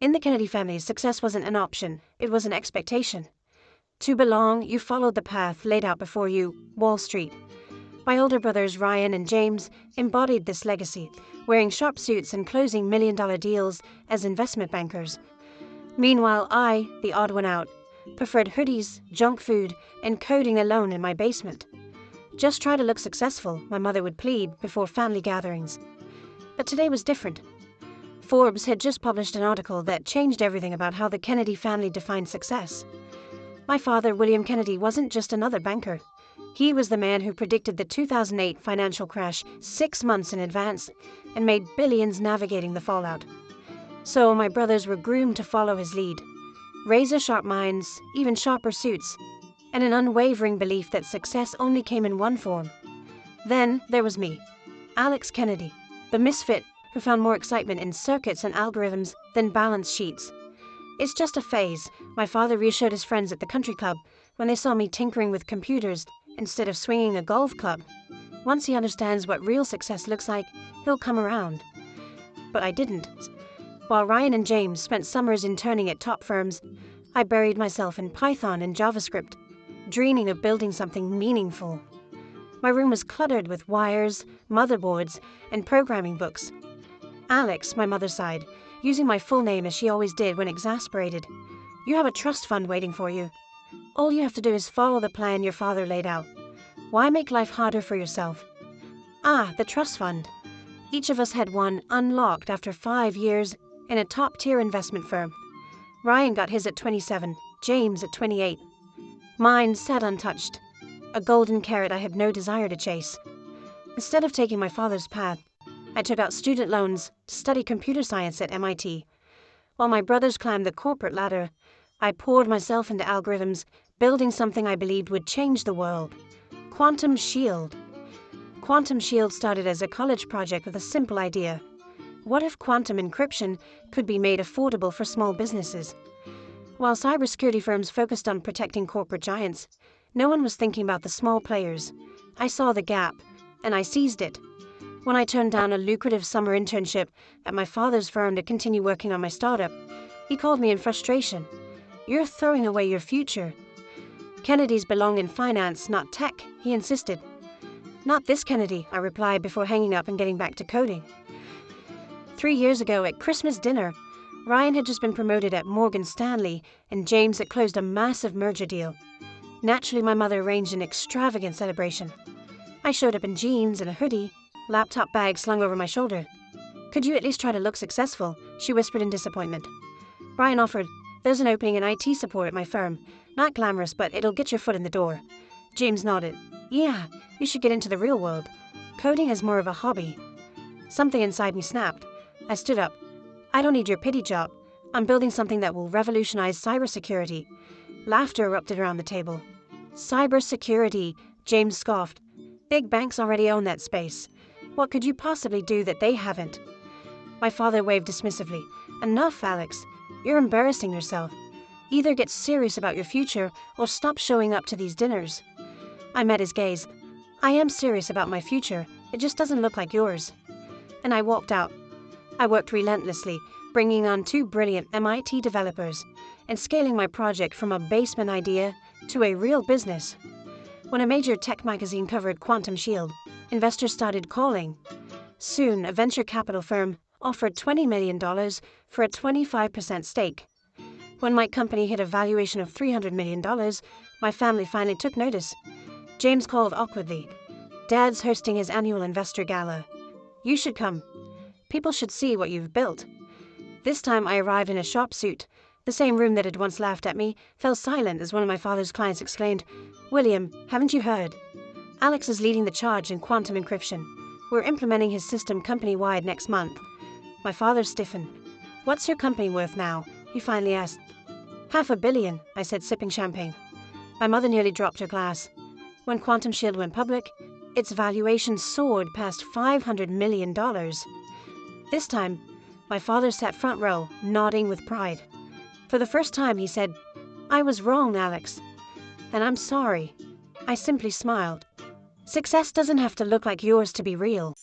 In the Kennedy family, success wasn't an option, it was an expectation. To belong, you followed the path laid out before you, Wall Street. My older brothers Ryan and James embodied this legacy, wearing sharp suits and closing million-dollar deals as investment bankers. Meanwhile, I, the odd one out, preferred hoodies, junk food, and coding alone in my basement. Just try to look successful, my mother would plead before family gatherings. But today was different. Forbes had just published an article that changed everything about how the Kennedy family defined success. My father, William Kennedy, wasn't just another banker. He was the man who predicted the 2008 financial crash 6 months in advance and made billions navigating the fallout. So my brothers were groomed to follow his lead. Razor-sharp minds, even sharper suits, and an unwavering belief that success only came in one form. Then there was me, Alex Kennedy, the misfit who found more excitement in circuits and algorithms than balance sheets. It's just a phase, my father reassured his friends at the country club when they saw me tinkering with computers instead of swinging a golf club. Once he understands what real success looks like, he'll come around. But I didn't. While Ryan and James spent summers interning at top firms, I buried myself in Python and JavaScript, dreaming of building something meaningful. My room was cluttered with wires, motherboards, and programming books. Alex, my mother sighed, using my full name as she always did when exasperated. You have a trust fund waiting for you. All you have to do is follow the plan your father laid out. Why make life harder for yourself? Ah, the trust fund. Each of us had one unlocked after 5 years in a top-tier investment firm. Ryan got his at 27, James at 28. Mine sat untouched, a golden carrot I had no desire to chase. Instead of taking my father's path, I took out student loans to study computer science at MIT. While my brothers climbed the corporate ladder, I poured myself into algorithms, building something I believed would change the world. Quantum Shield. Quantum Shield started as a college project with a simple idea. What if quantum encryption could be made affordable for small businesses? While cybersecurity firms focused on protecting corporate giants, no one was thinking about the small players. I saw the gap, and I seized it. When I turned down a lucrative summer internship at my father's firm to continue working on my startup, he called me in frustration. You're throwing away your future. Kennedys belong in finance, not tech, he insisted. Not this Kennedy, I replied before hanging up and getting back to coding. 3 years ago at Christmas dinner, Ryan had just been promoted at Morgan Stanley and James had closed a massive merger deal. Naturally, my mother arranged an extravagant celebration. I showed up in jeans and a hoodie, laptop bag slung over my shoulder. Could you at least try to look successful? She whispered in disappointment. Ryan offered, there's an opening in IT support at my firm. Not glamorous, but it'll get your foot in the door. James nodded. Yeah, you should get into the real world. Coding is more of a hobby. Something inside me snapped. I stood up. I don't need your pity job. I'm building something that will revolutionize cybersecurity. Laughter erupted around the table. Cybersecurity, James scoffed. Big banks already own that space. What could you possibly do that they haven't? My father waved dismissively. Enough, Alex. You're embarrassing yourself. Either get serious about your future or stop showing up to these dinners. I met his gaze. I am serious about my future. It just doesn't look like yours. And I walked out. I worked relentlessly, bringing on 2 brilliant MIT developers and scaling my project from a basement idea to a real business. When a major tech magazine covered Quantum Shield, investors started calling. Soon, a venture capital firm offered $20 million for a 25% stake. When my company hit a valuation of $300 million, my family finally took notice. James called awkwardly. Dad's hosting his annual investor gala. You should come. People should see what you've built. This time I arrived in a sharp suit. The same room that had once laughed at me fell silent as one of my father's clients exclaimed, William, haven't you heard? Alex is leading the charge in quantum encryption. We're implementing his system company-wide next month. My father stiffened. What's your company worth now? He finally asked. $500 million, I said, sipping champagne. My mother nearly dropped her glass. When Quantum Shield went public, its valuation soared past $500 million. This time, my father sat front row, nodding with pride. For the first time, he said, I was wrong, Alex. And I'm sorry. I simply smiled. Success doesn't have to look like yours to be real.